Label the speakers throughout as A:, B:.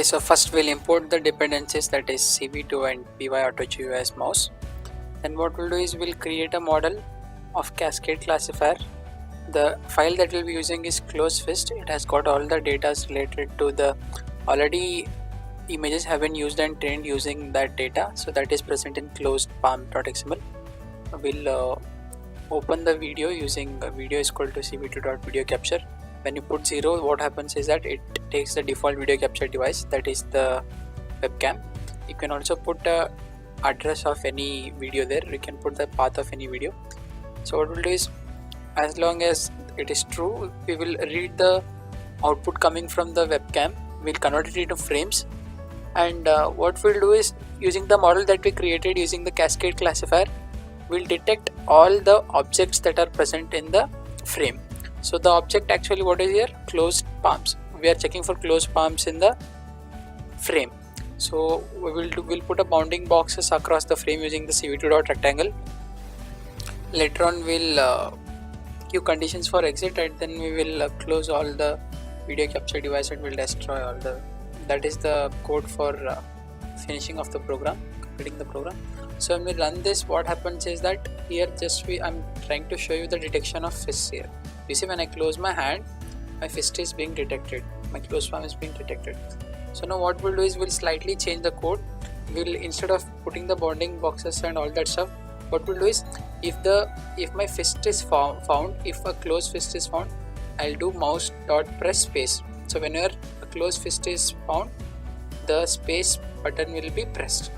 A: So first we'll import the dependencies, that is CV2 and PY as mouse. Then what we'll do is we'll create a model of cascade classifier. The file that we'll be using is closefist. It has got all the data related to the already images have been used and trained using that data, so that is present in closed palm.xml. We'll open the video using video is equal to cv2.video capture. When you put 0, what happens is that it takes the default video capture device, that is the webcam. You can also put a address of any video there. You can put the path of any video. So what we'll do is, as long as it is true, we will read the output coming from the webcam. We'll convert it into frames, and what we'll do is, using the model that we created using the cascade classifier, we'll detect all the objects that are present in the frame. So the object actually what is here? Closed palms. We are checking for closed palms in the frame. So we'll put a bounding boxes across the frame using the cv2.rectangle. Later on we'll give conditions for exit, and then we will close all the video capture device and we'll destroy all the, that is the code for finishing of the program, completing the program. So when we run this, what happens is that here I'm trying to show you the detection of fists here. You see, when I close my hand, my fist is being detected, my closed palm is being detected. So now what we'll do is we'll slightly change the code. We'll, instead of putting the bounding boxes and all that stuff, what we'll do is, if my fist is found, if a closed fist is found, I'll do mouse dot press space. So whenever a closed fist is found, the space button will be pressed.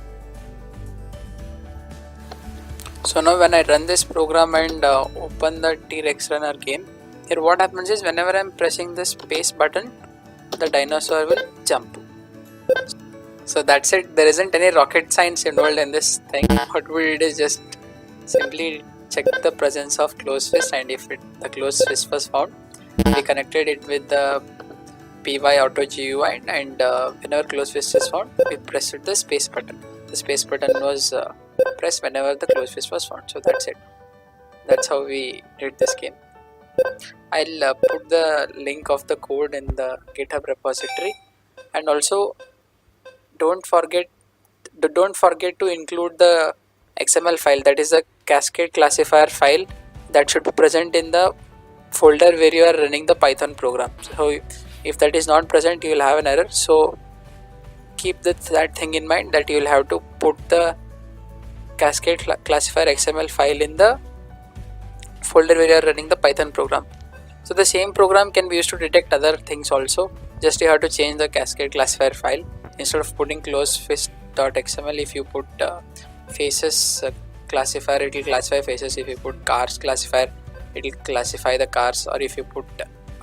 A: So now when I run this program and open the T-Rex runner game, here what happens is, whenever I'm pressing the space button, the dinosaur will jump. So that's it. There isn't any rocket science involved in this thing. What we did is just simply check the presence of closed fist, and if the closed fist was found, we connected it with the PY auto GUI, and whenever closed fist is found, we pressed the space button. The space button was pressed whenever the closed fist was found. So that's it. That's how we did this game. I'll put the link of the code in the GitHub repository, and also don't forget to include the XML file, that is the cascade classifier file, that should be present in the folder where you are running the Python program. So if that is not present, you will have an error. So keep that thing in mind, that you will have to put the cascade classifier XML file in the folder where you are running the Python program. So the same program can be used to detect other things also. Just you have to change the cascade classifier file. Instead of putting closefist.xml, if you put faces classifier, it will classify faces. If you put cars classifier, it will classify the cars. Or if you put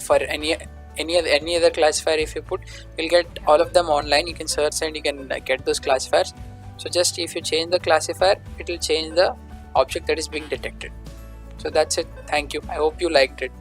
A: for any other classifier, if you put, you'll get all of them online. You can search and you can get those classifiers. So just if you change the classifier, it will change the object that is being detected. So that's it. Thank you. I hope you liked it.